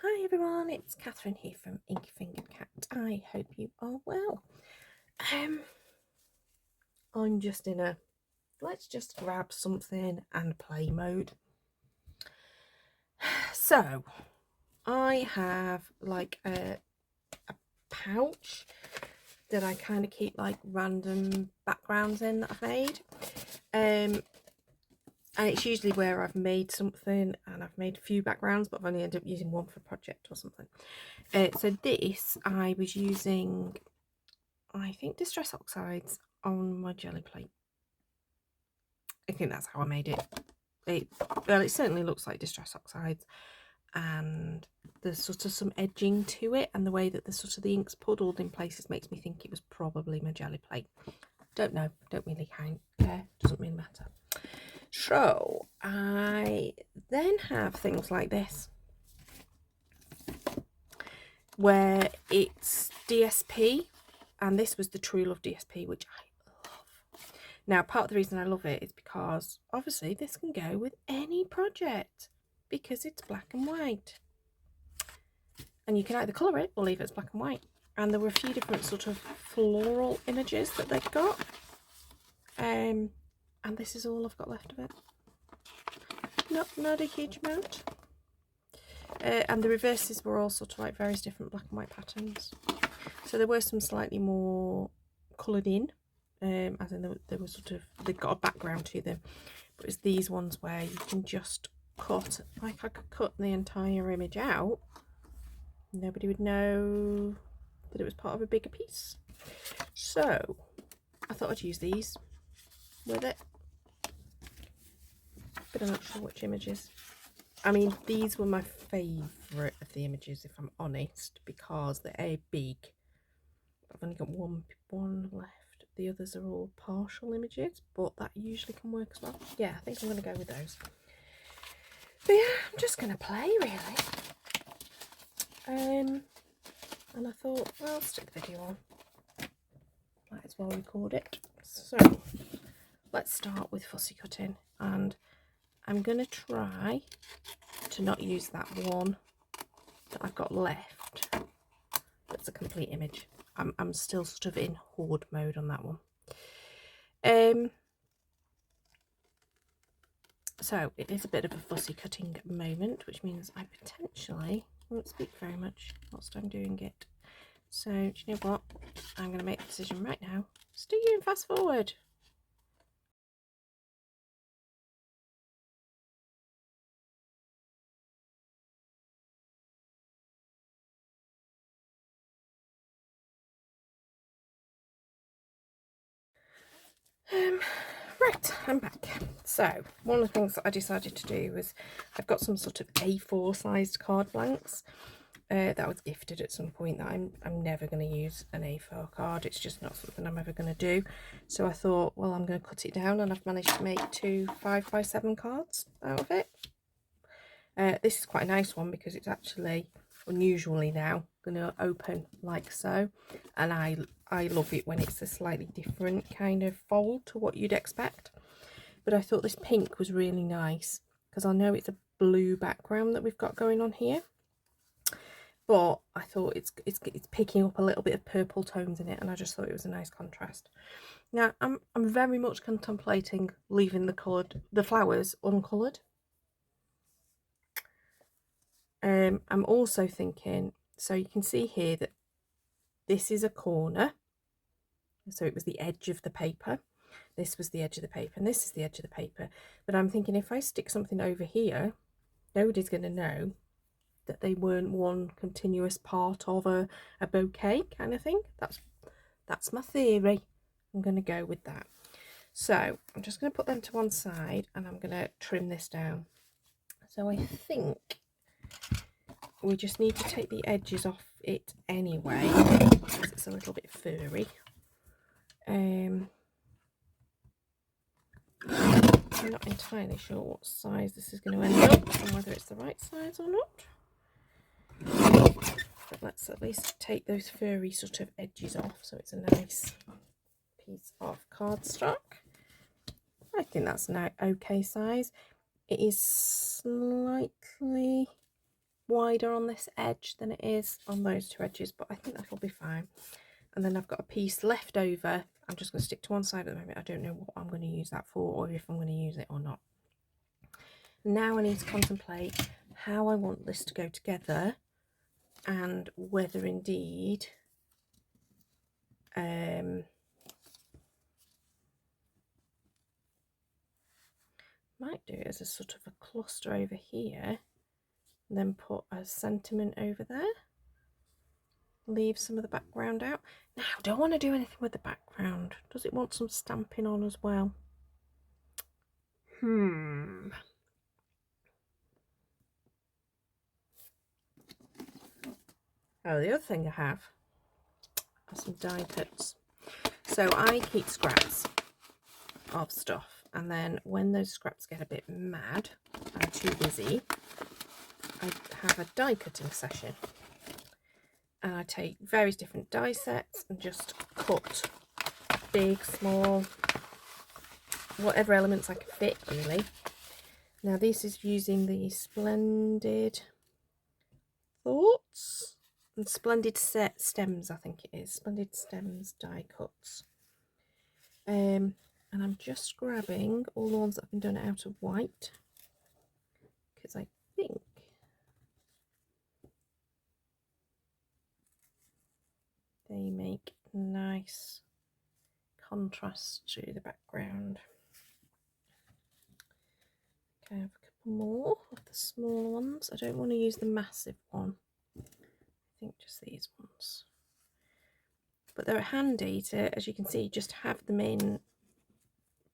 Hi everyone, it's Catherine here from Inky Fingered Cat. I hope you are well. I'm just in a let's just grab something and play mode. So I have like a pouch that I kind of keep like random backgrounds in that I've made. And it's usually where I've made something and I've made a few backgrounds, but I've only ended up using one for a project or something. So this, I was using, I think, Distress Oxides on my jelly plate. I think that's how I made it. Well, it certainly looks like Distress Oxides, and there's sort of some edging to it, and the way that the sort of the ink's puddled in places makes me think it was probably my jelly plate. Don't know, don't really care, doesn't really matter. So I then have things like this, where it's DSP, and this was the True Love DSP, which I love. Now, part of the reason I love it is because obviously this can go with any project because it's black and white, and you can either colour it or leave it as black and white. And there were a few different sort of floral images that they've got, and this is all I've got left of it. Not a huge amount. And the reverses were all sort of like various different black and white patterns. So there were some slightly more coloured in, as in they were sort of, they've got a background to them. But it's these ones where you can just cut, like I could cut the entire image out. Nobody would know that it was part of a bigger piece. So I thought I'd use these with it. But I'm not sure which images. I mean, these were my favourite of the images, if I'm honest, because they're big. I've only got one left. The others are all partial images, but that usually can work as well. Yeah, I think I'm going to go with those. But yeah, I'm just going to play, really. And I thought, well, I'll stick the video on. Might as well record it. So, let's start with fussy cutting. And I'm going to try to not use that one that I've got left. That's a complete image. I'm still sort of in hoard mode on that one. So it is a bit of a fussy cutting moment, which means I potentially won't speak very much whilst I'm doing it. So do you know what? I'm going to make the decision right now. Just do you and fast forward. Right, I'm back. So one of the things that I decided to do was I've got some sort of A4 sized card blanks that I was gifted at some point that I'm never going to use an A4 card. It's just not something I'm ever going to do. So I thought, well, I'm going to cut it down, and I've managed to make 2 5x7 cards out of it. This is quite a nice one because it's actually unusually now going to open like so, and I love it when it's a slightly different kind of fold to what you'd expect. But I thought this pink was really nice because I know it's a blue background that we've got going on here, but I thought it's picking up a little bit of purple tones in it, and I just thought it was a nice contrast. Now I'm very much contemplating leaving the flowers uncoloured. I'm also thinking, so you can see here that this is a corner, so it was the edge of the paper, this was the edge of the paper, and this is the edge of the paper. But I'm thinking if I stick something over here, nobody's going to know that they weren't one continuous part of a bouquet kind of thing. That's my theory. I'm going to go with that. So I'm just going to put them to one side, and I'm going to trim this down. So I think we just need to take the edges off it anyway because it's a little bit furry. I'm not entirely sure what size this is going to end up and whether it's the right size or not, but let's at least take those furry sort of edges off so it's a nice piece of cardstock. I think that's an okay size. It is slightly wider on this edge than it is on those two edges, but I think that'll be fine. And then I've got a piece left over. I'm just going to stick to one side at the moment. I don't know what I'm going to use that for, or if I'm going to use it or not. Now I need to contemplate how I want this to go together, and whether indeed might do it as a sort of a cluster over here, and then put a sentiment over there. Leave some of the background out. Now, I don't want to do anything with the background. Does it want some stamping on as well? Oh, the other thing I have are some die cuts. So I keep scraps of stuff, and then when those scraps get a bit mad and too busy, I have a die cutting session. And I take various different die sets and just cut big, small, whatever elements I can fit, really. Now this is using the Splendid Thoughts and Splendid Set Stems, I think it is. Splendid Stems die cuts. And I'm just grabbing all the ones that have been done out of white, because I think they make nice contrast to the background. Okay, I have a couple more of the smaller ones. I don't want to use the massive one. I think just these ones. But they're handy to, as you can see, just have them in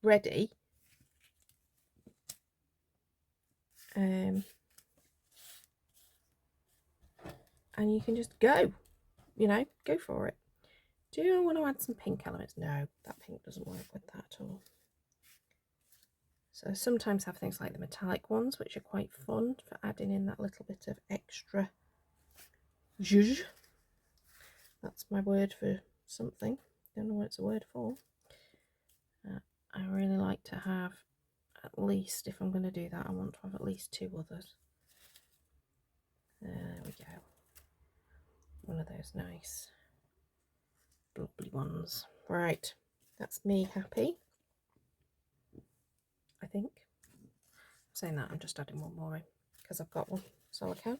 ready. And you can just go, you know, go for it. Do I want to add some pink elements? No, that pink doesn't work with that at all. So I sometimes have things like the metallic ones, which are quite fun for adding in that little bit of extra zhuzh. That's my word for something. Don't know what it's a word for. I really like to have at least, if I'm going to do that, I want to have at least two others. There we go. One of those nice bubbly ones. Right, that's me happy. I think. Saying that, I'm just adding one more in because I've got one, so I can.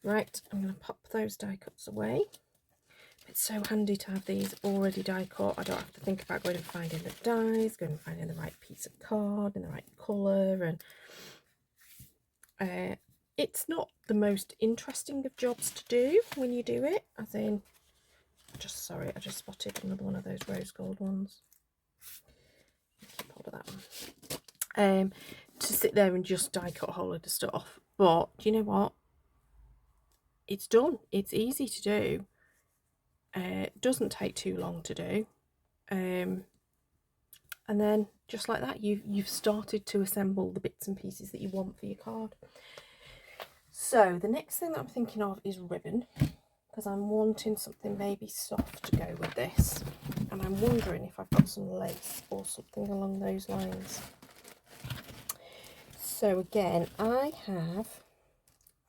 Right, I'm going to pop those die cuts away. It's so handy to have these already die cut. I don't have to think about going and finding the dies, going and finding the right piece of card in the right colour, and it's not the most interesting of jobs to do when you do it. As in, I just spotted another one of those rose gold ones. Keep hold of that one. To sit there and just die cut a whole load of stuff. But do you know what? It's done. It's easy to do. It doesn't take too long to do. And then just like that, you've started to assemble the bits and pieces that you want for your card. So the next thing that I'm thinking of is ribbon, because I'm wanting something maybe soft to go with this, and I'm wondering if I've got some lace or something along those lines. So again, I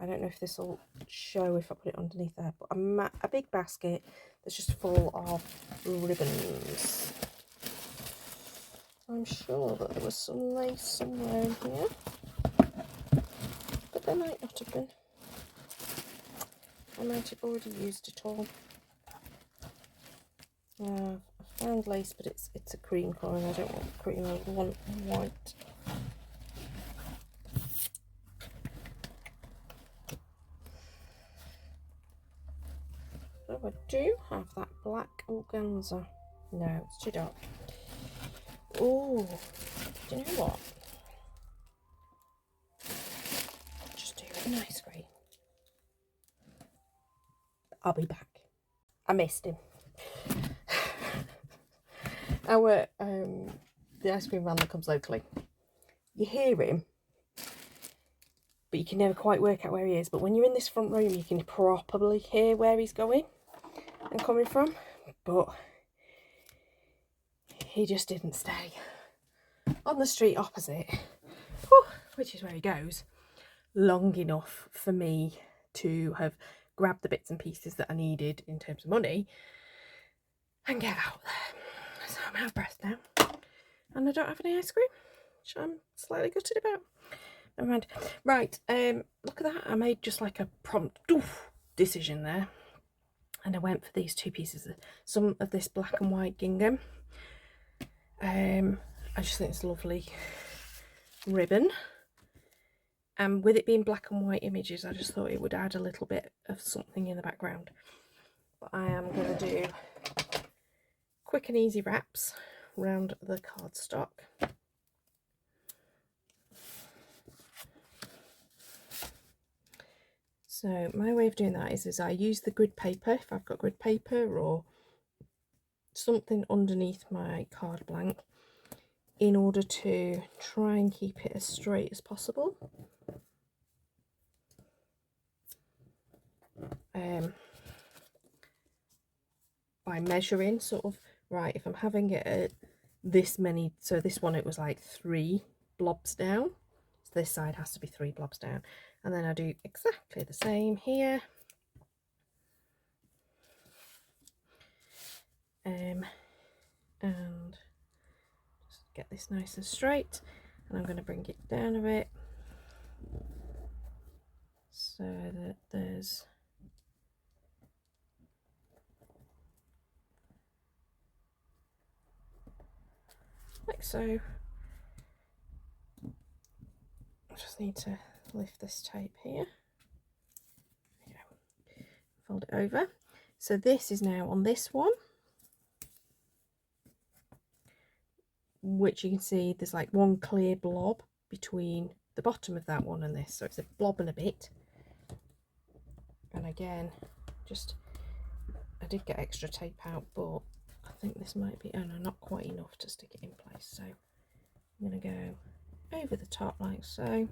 don't know if this will show if I put it underneath there, but a big basket that's just full of ribbons. I'm sure that there was some lace somewhere in here, but there might not have been. I might have already used it all. I found lace, but it's a cream colour, and I don't want cream, I want white. So I do have that black organza. No, it's too dark. Oh, do you know what? Just do it in ice cream. I'll be back. I missed him. Our the ice cream van that comes locally. You hear him, but you can never quite work out where he is. But when you're in this front room, you can properly hear where he's going and coming from. But he just didn't stay on the street opposite, which is where he goes. long enough for me to have grabbed the bits and pieces that I needed in terms of money and get out there. So I'm out of breath now, and I don't have any ice cream, which I'm slightly gutted about. Never mind. Right, look at that. I made just like a prompt decision there, and I went for these 2 pieces of some of this black and white gingham. I just think it's a lovely ribbon, and with it being black and white images, I just thought it would add a little bit of something in the background. But I am going to do quick and easy wraps around the cardstock. So my way of doing that is I use the grid paper, if I've got grid paper or something underneath my card blank, in order to try and keep it as straight as possible. By measuring sort of, right, if I'm having it at this many, so this one it was like 3 blobs down, so this side has to be 3 blobs down, and then I do exactly the same here. And just get this nice and straight, and I'm going to bring it down a bit so that there's like so. I just need to lift this tape here. There you go. Fold it over. So this is now on this one, which you can see there's like one clear blob between the bottom of that one and this, so it's a blob and a bit. And again, just, I did get extra tape out, but I think this might be, oh no, not quite enough to stick it in place, so I'm going to go over the top like so, and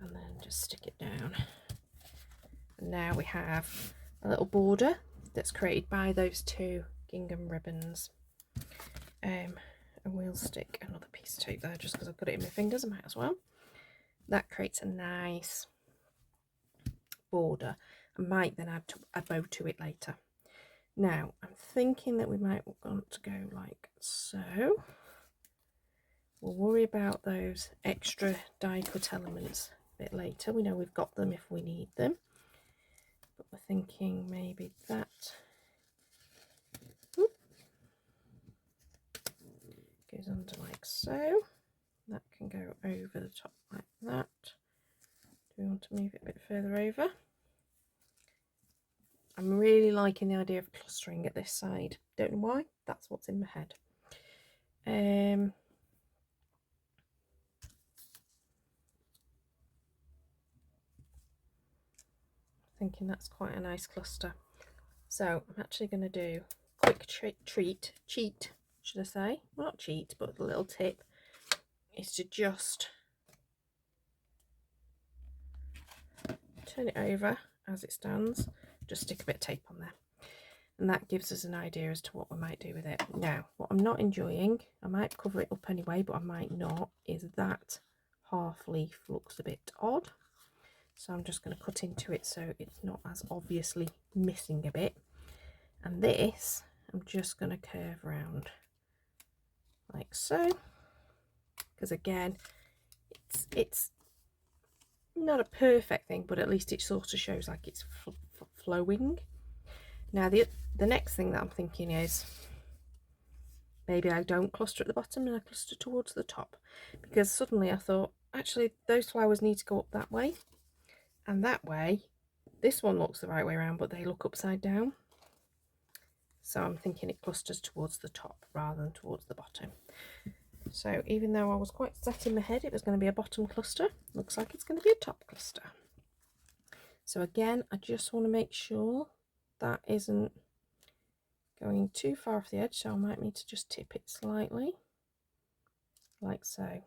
then just stick it down. And now we have a little border that's created by those 2 gingham ribbons. And we'll stick another piece of tape there just because I've got it in my fingers, I might as well. That creates a nice border. I might then add a bow to it later. Now I'm thinking that we might want to go like so. We'll worry about those extra die cut elements a bit later. We know we've got them if we need them, but we're thinking maybe that goes under like so. That can go over the top like that. Do we want to move it a bit further over? I'm really liking the idea of clustering at this side. Don't know why, that's what's in my head. Thinking that's quite a nice cluster. So I'm actually going to do a quick cheat, should I say? Well, not cheat, but a little tip is to just turn it over as it stands, just stick a bit of tape on there, and that gives us an idea as to what we might do with it. Now, what I'm not enjoying, I might cover it up anyway, but I might not, is that half leaf looks a bit odd. So I'm just going to cut into it so it's not as obviously missing a bit. And this, I'm just going to curve around like so, because again, it's not a perfect thing, but at least it sort of shows like it's flowing. Now the next thing that I'm thinking is maybe I don't cluster at the bottom and I cluster towards the top, because suddenly I thought actually those flowers need to go up that way, and that way this one looks the right way around, but they look upside down. So I'm thinking it clusters towards the top rather than towards the bottom. So even though I was quite set in my head it was going to be a bottom cluster, looks like it's going to be a top cluster. So again, I just want to make sure that isn't going too far off the edge, so I might need to just tip it slightly, like so.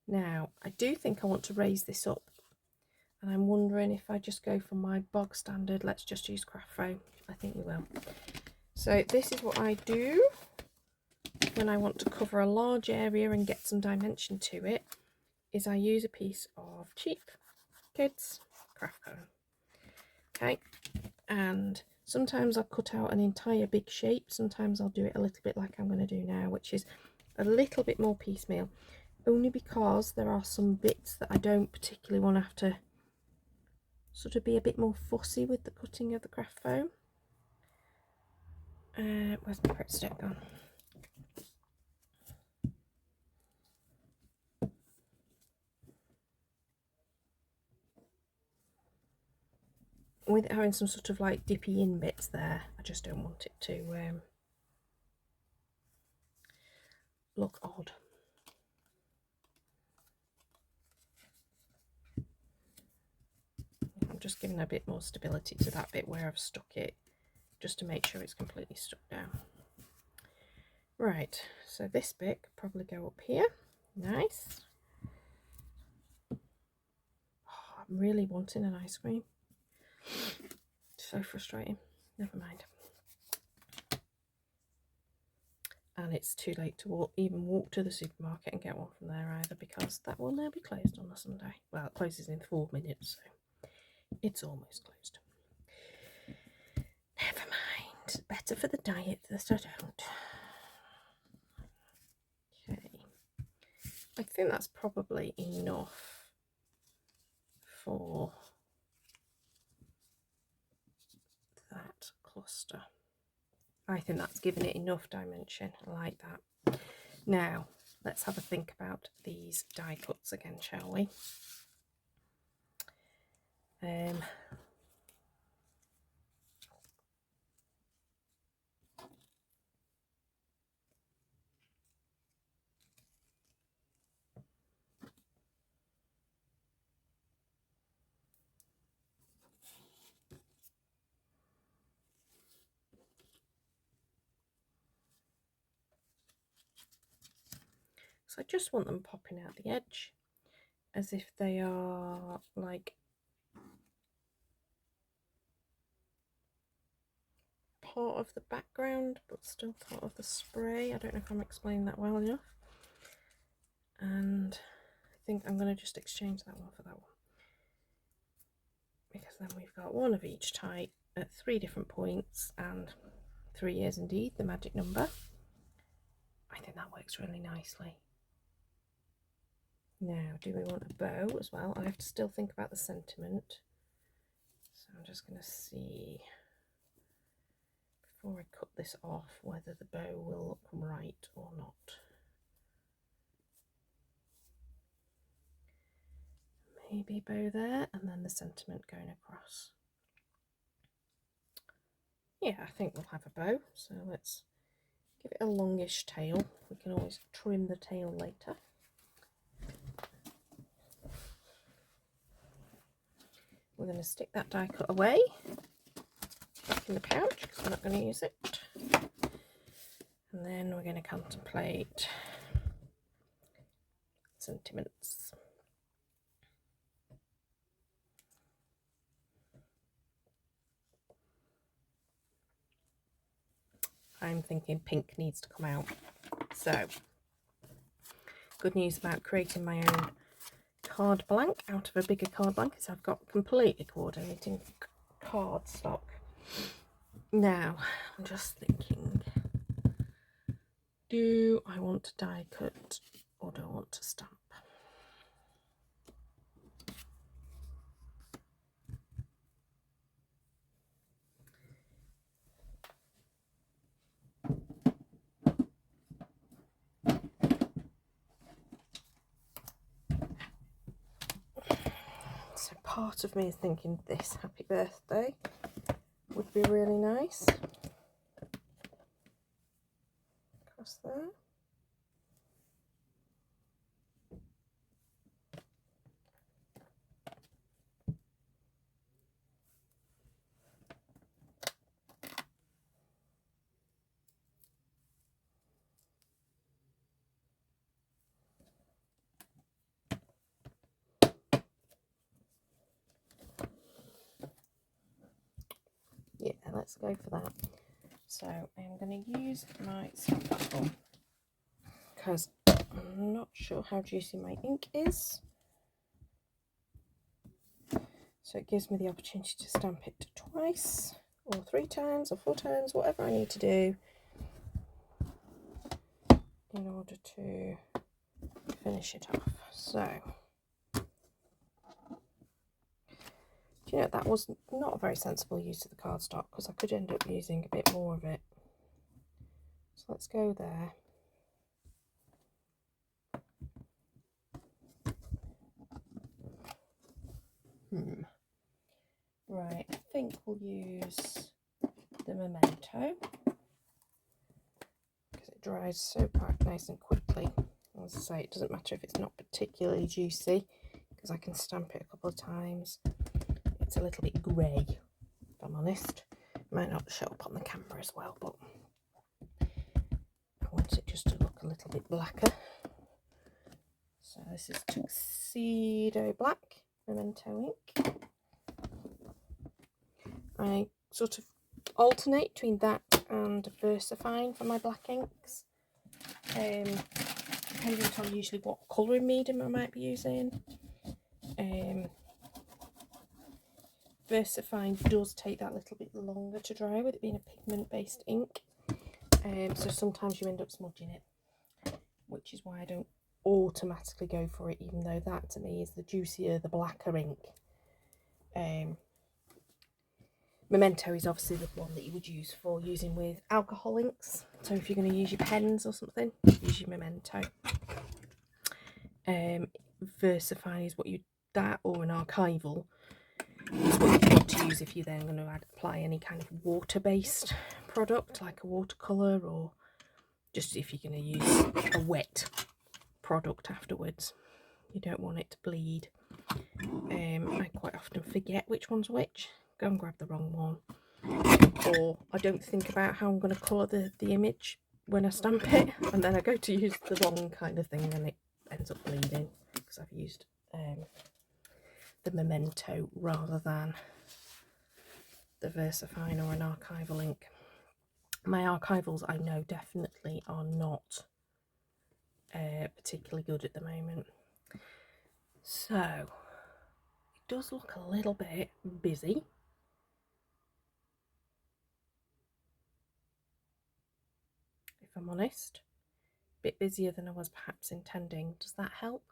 Now, I do think I want to raise this up, and I'm wondering if I just go for my bog standard, let's just use craft foam. I think we will. So this is what I do. when I want to cover a large area and get some dimension to it is I use a piece of cheap kids craft cone. Okay, and sometimes I'll cut out an entire big shape, sometimes I'll do it a little bit like I'm going to do now, which is a little bit more piecemeal, only because there are some bits that I don't particularly want to have to sort of be a bit more fussy with the cutting of the craft foam. Where's my Pritt stick gone? With it having some sort of like dippy in bits there, I just don't want it to look odd. I'm just giving a bit more stability to that bit where I've stuck it, just to make sure it's completely stuck down. Right, so this bit could probably go up here. Nice. Oh, I'm really wanting an ice cream. So frustrating. Never mind. And it's too late to even walk to the supermarket and get one from there either, because that will now be closed on a Sunday. Well, it closes in 4 minutes, so it's almost closed. Never mind. Better for the diet that I don't. Okay. I think that's probably enough for that cluster. I think that's given it enough dimension. I like that. Now, let's have a think about these die cuts again, shall we? So I just want them popping out the edge as if they are like part of the background but still part of the spray. I don't know if I'm explaining that well enough. And I think I'm going to just exchange that one for that one, because then we've got one of each type at 3 different points, and 3 is indeed the magic number. I think that works really nicely. Now, do we want a bow as well? I have to still think about the sentiment. So I'm just going to see, before I cut this off, whether the bow will look right or not. Maybe bow there, and then the sentiment going across. Yeah, I think we'll have a bow. So let's give it a longish tail. We can always trim the tail later. We're going to stick that die cut away, back in the pouch, because we're not going to use it. And then we're going to contemplate sentiments. I'm thinking pink needs to come out. So, good news about creating my own card blank out of a bigger card blank is I've got completely coordinating card stock. Now, I'm just thinking, do I want to die cut or do I want to stamp? So part of me is thinking this happy birthday would be really nice. Across there. Yeah, let's go for that. So I'm going to use my stamp platform. because I'm not sure how juicy my ink is. So it gives me the opportunity to stamp it twice, or 3 times, or 4 times, whatever I need to do in order to finish it off. So, do you know, that was not a very sensible use of the cardstock, because I could end up using a bit more of it. So let's go there. Right, I think we'll use the Memento because it dries so quite nice and quickly. As I say, it doesn't matter if it's not particularly juicy because I can stamp it a couple of times. It's a little bit grey, if I'm honest. It might not show up on the camera as well, but I want it just to look a little bit blacker. So this is Tuxedo Black Memento ink. I sort of alternate between that and VersaFine for my black inks, depending on usually what colouring medium I might be using. VersaFine does take that little bit longer to dry with it being a pigment based ink, so sometimes you end up smudging it, which is why I don't automatically go for it, even though that to me is the juicier, the blacker ink. Memento is obviously the one that you would use for using with alcohol inks. So if you're going to use your pens or something, use your Memento. VersaFine is what that or an archival is what you want to use if you're then going to apply any kind of water-based product like a watercolour, or just if you're going to use a wet product afterwards. You don't want it to bleed. I quite often forget which one's which. Go and grab the wrong one, or I don't think about how I'm going to colour the image when I stamp it, and then I go to use the wrong kind of thing and it ends up bleeding because I've used the Memento rather than the VersaFine or an archival ink. My archivals, I know definitely are not particularly good at the moment. So it does look a little bit busy. If I'm honest, a bit busier than I was perhaps intending. Does that help?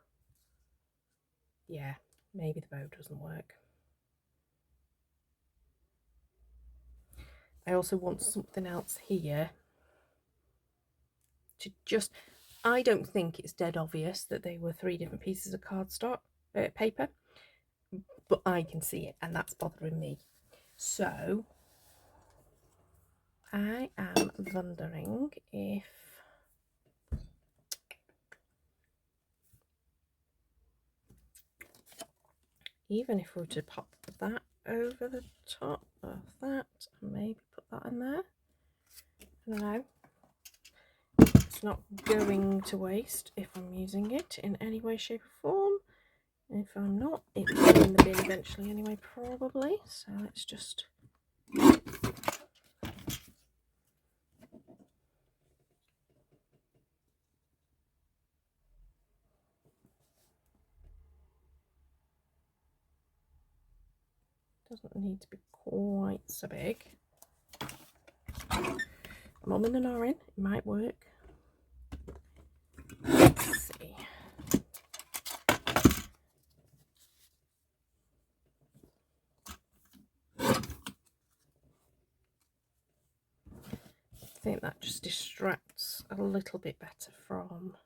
Yeah, maybe the bow doesn't work. I also want something else here to just, I don't think it's dead obvious that they were 3 different pieces of cardstock, paper, but I can see it and that's bothering me. So I am wondering if even if we were to pop that over the top of that and maybe put that in there, I don't know, it's not going to waste if I'm using it in any way, shape or form. If I'm not, it will go in the bin eventually anyway, probably. So let's just doesn't need to be quite so big. I'm umming and ahhing, it might work. Let's see. I think that just distracts a little bit better from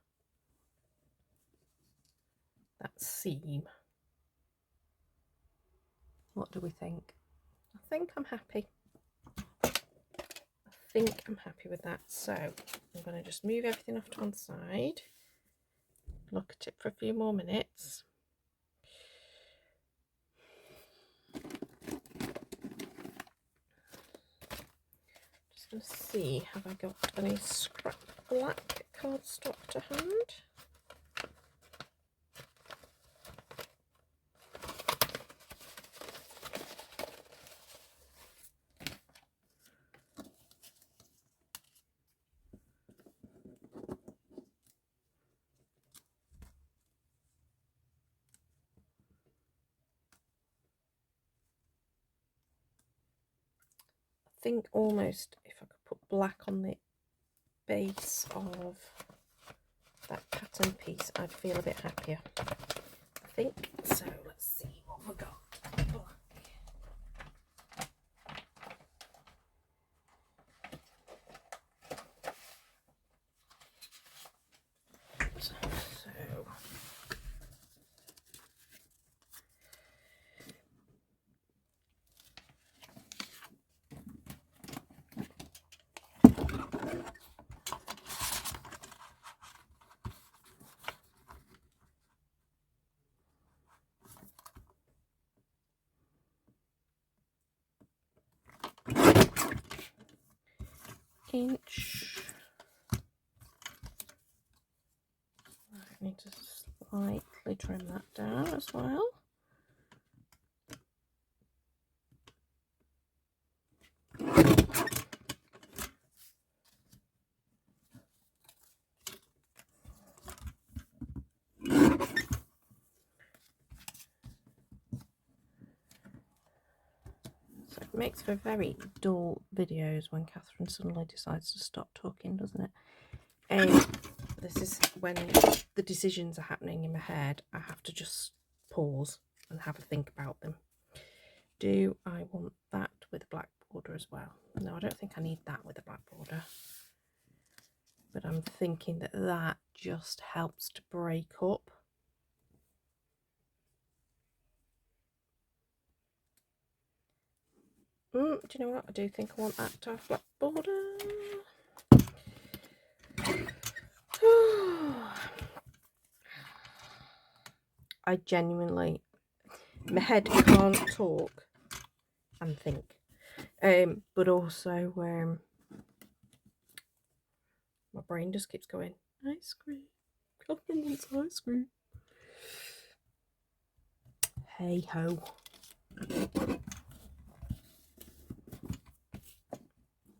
that seam. What do we think? I think I'm happy. I think I'm happy with that. So I'm going to just move everything off to one side, look at it for a few more minutes. Just going to see, have I got any scrap black cardstock to hand? think almost if I could put black on the base of that pattern piece, I'd feel a bit happier, I think. So let's see what we've got. Black. So inch. I need to slightly trim that down as well. So it makes for very dull videos when Catherine suddenly decides to stop talking, doesn't it? This is when the decisions are happening in my head. I have to just pause and have a think about them. Do I want that with a black border as well? No, I don't think I need that with a black border. But I'm thinking that that just helps to break up. Do you know what? I do think I want that to have black border. I genuinely, my head can't talk and think, but also my brain just keeps going, ice cream, Catherine wants ice cream. Hey ho.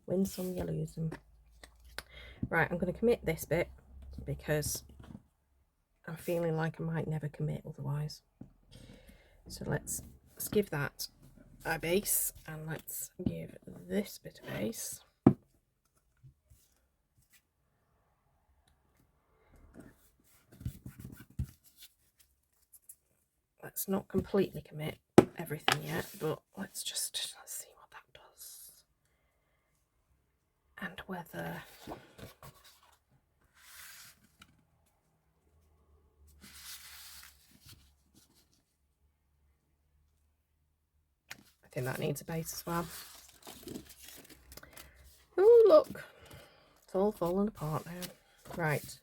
Win some, you lose them. Right, I'm going to commit this bit because I'm feeling like I might never commit otherwise. So let's give that a base, and let's give this bit a base. Let's not completely commit everything yet, but let's see what that does. And whether I think that needs a base as well. Oh look, it's all falling apart now. Right.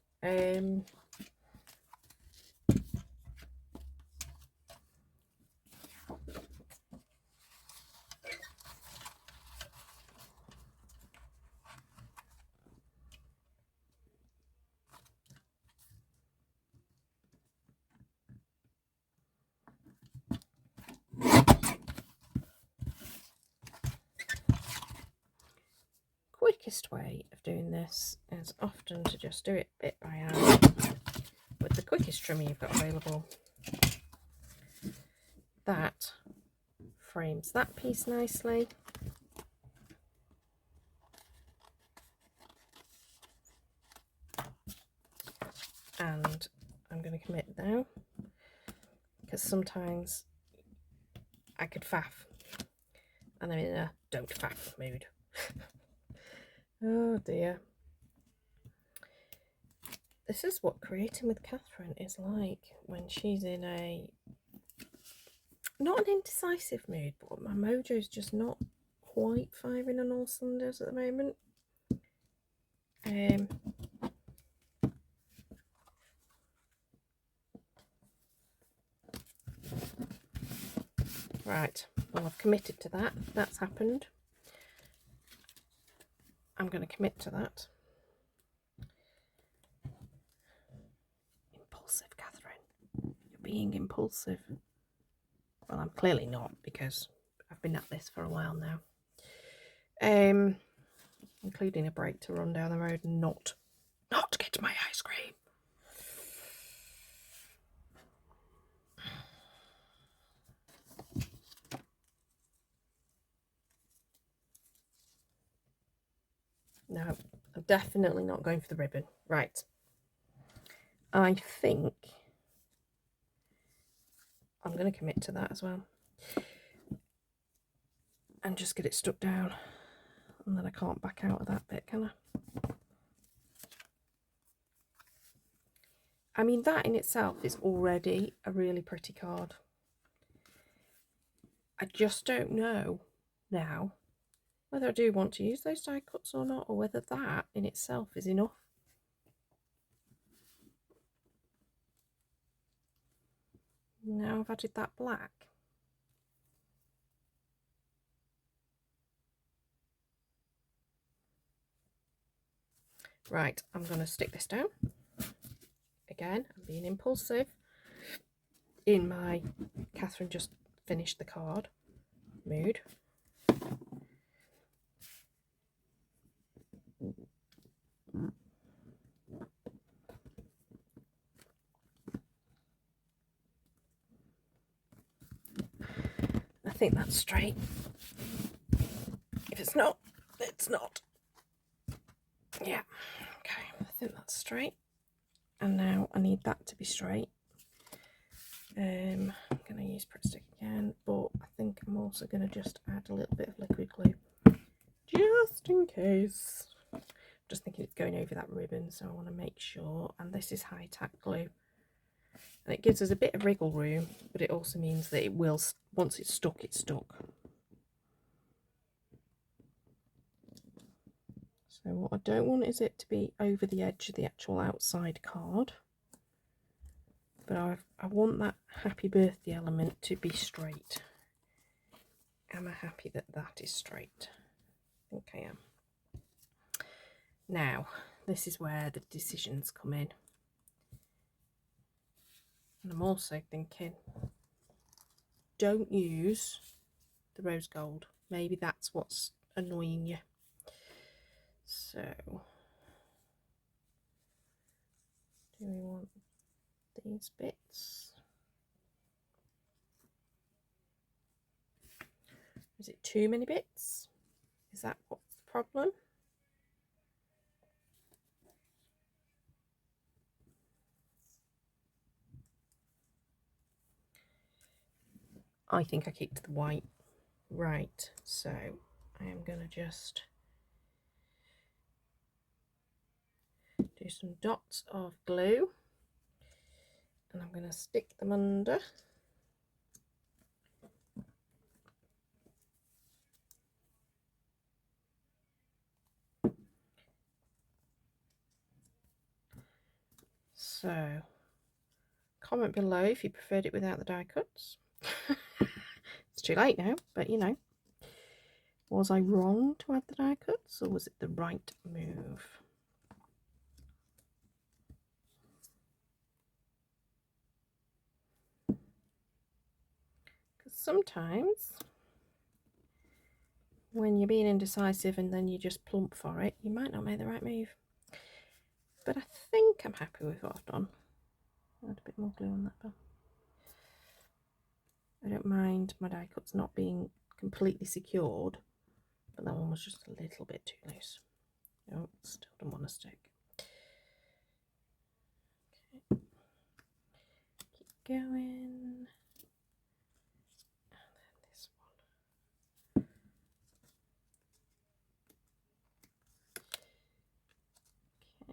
Quickest way of doing this is often to just do it bit by hand with the quickest trimmer you've got available. That frames that piece nicely. And I'm going to commit now, because sometimes I could faff, and I'm in a don't faff mood. Oh dear. This is what creating with Catherine is like when she's in a, not an indecisive mood, but my mojo's just not quite firing on all cylinders at the moment. Right, well I've committed to that. That's happened. I'm going to commit to that. Impulsive, Catherine. You're being impulsive. Well, I'm clearly not, because I've been at this for a while now. Including a break to run down the road and not get my ice cream. no, I'm definitely not going for the ribbon. Right. I think I'm going to commit to that as well. And just get it stuck down. And then I can't back out of that bit, can I? I mean, that in itself is already a really pretty card. I just don't know now whether I do want to use those die cuts or not, or whether that in itself is enough. Now I've added that black. Right, I'm going to stick this down. Again, I'm being impulsive in my Catherine just finished the card mood. I think that's straight. If it's not, it's not. Yeah, okay, I think that's straight. And now I need that to be straight. I'm going to use Pritt Stick again, but I think I'm also going to just add a little bit of liquid glue, just in case. I'm just thinking it's going over that ribbon, so I want to make sure. And this is high tack glue. And it gives us a bit of wriggle room, but it also means that it will, once it's stuck, it's stuck. So what I don't want is it to be over the edge of the actual outside card. But I want that happy birthday element to be straight. Am I happy that that is straight? I think I am. Now, this is where the decisions come in. And I'm also thinking, don't use the rose gold. Maybe that's what's annoying you. So, do we want these bits? Is it too many bits? Is that what's the problem? I think I keep to the white. Right, so I am going to just do some dots of glue, and I'm going to stick them under. So, comment below if you preferred it without the die cuts. It's too late now, but you know. Was I wrong to add the die cuts, or was it the right move? Because sometimes when you're being indecisive and then you just plump for it, you might not make the right move. But I think I'm happy with what I've done. I'll add a bit more glue on that bit. I don't mind my die cuts not being completely secured, but that one was just a little bit too loose. Oh, still don't want to stick. Okay. Keep going. And then this one.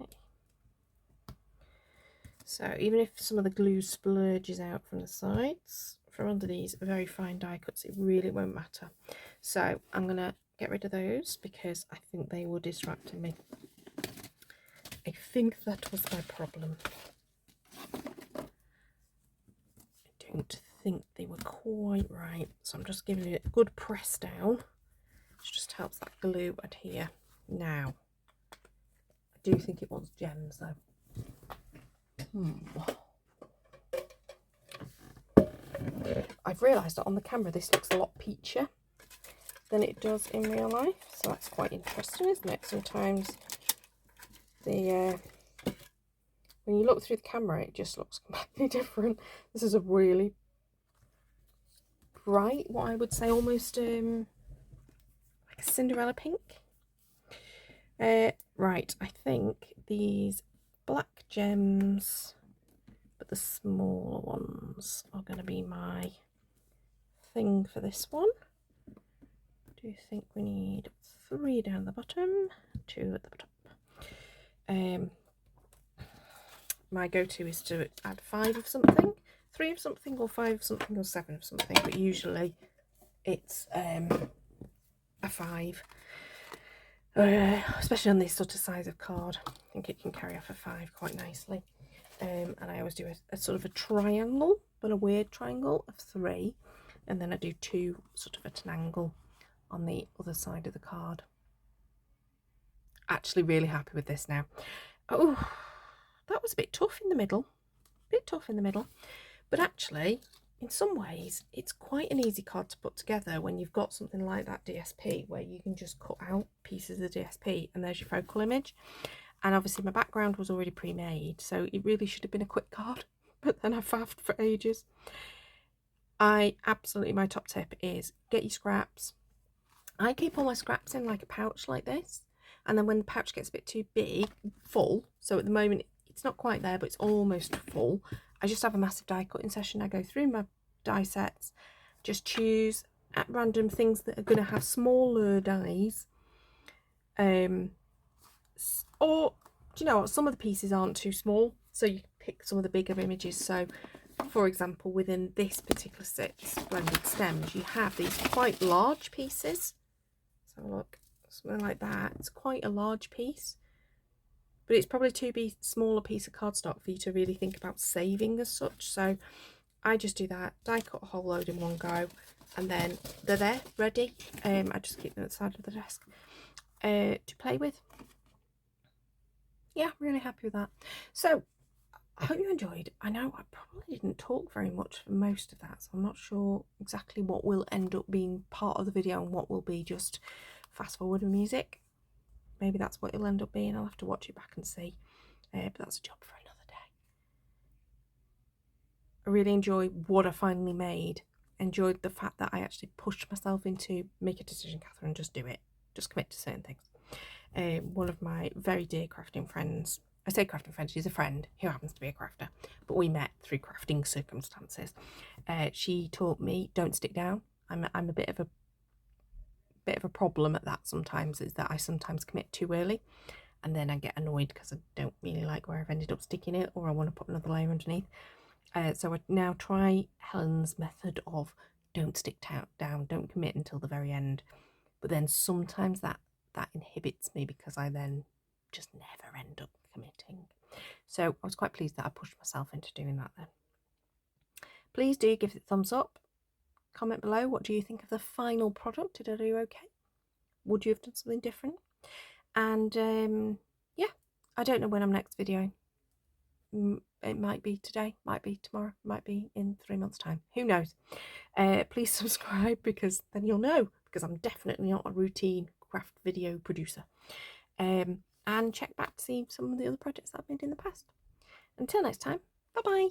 Okay. So even if some of the glue splurges out from the sides, from under these very fine die cuts, it really won't matter. So I'm going to get rid of those because I think they were distracting me. I think that was my problem. I don't think they were quite right, so I'm just giving it a good press down, which just helps that glue adhere. Now, I do think it wants gems though. I've realised that on the camera this looks a lot peachier than it does in real life, so that's quite interesting, isn't it? Sometimes the when you look through the camera it just looks completely different. This is a really bright, what I would say almost like a Cinderella pink. Right, I think these black gems, but the smaller ones are going to be my thing for this one. Do you think we need 3 down the bottom, 2 at the top? My go-to is to add 5 of something, 3 of something, or 5 of something, or 7 of something, but usually it's a 5. Especially on this sort of size of card, I think it can carry off a 5 quite nicely. And I always do a sort of a triangle, but a weird triangle of 3, and then I do 2 sort of at an angle on the other side of the card. Actually really happy with this now. Oh, that was a bit tough in the middle, but actually in some ways it's quite an easy card to put together when you've got something like that DSP, where you can just cut out pieces of DSP and there's your focal image. And obviously my background was already pre-made, so it really should have been a quick card, but then I faffed for ages. My top tip is get your scraps. I keep all my scraps in like a pouch like this, and then when the pouch gets a bit too big, full, so at the moment it's not quite there but it's almost full, I just have a massive die cutting session. I go through my die sets, just choose at random things that are going to have smaller dies, or do you know what, some of the pieces aren't too small, so you pick some of the bigger images. So for example, within this particular set, Splendid Stems, you have these quite large pieces. So look, something like that, it's quite a large piece, but it's probably too big, smaller piece of cardstock for you to really think about saving as such. So I just do that, die cut a whole load in one go, and then they're there, ready. I just keep them at the side of the desk to play with. Yeah, really happy with that. So I hope you enjoyed. I know I probably didn't talk very much for most of that, so I'm not sure exactly what will end up being part of the video and what will be just fast forward with music. Maybe that's what it'll end up being. I'll have to watch it back and see. But that's a job for another day. I really enjoy what I finally made. Enjoyed the fact that I actually pushed myself into make a decision, Catherine, just do it. Just commit to certain things. One of my very dear crafting friends, I say crafting friend, she's a friend who happens to be a crafter, but we met through crafting circumstances. She taught me don't stick down. I'm a bit of a problem at that sometimes, is that I sometimes commit too early and then I get annoyed because I don't really like where I've ended up sticking it, or I want to put another layer underneath. So I now try Helen's method of don't stick down, don't commit until the very end. But then sometimes that inhibits me because I then just never end up committing. So I was quite pleased that I pushed myself into doing that then. Please do give it a thumbs up. Comment below, what do you think of the final product? Did I do okay? Would you have done something different? And yeah, I don't know when I'm next videoing. It might be today, might be tomorrow, might be in 3 months' time. Who knows? Please subscribe, because then you'll know, because I'm definitely not a routine craft video producer. And check back to see some of the other projects that I've made in the past. Until next time, bye bye.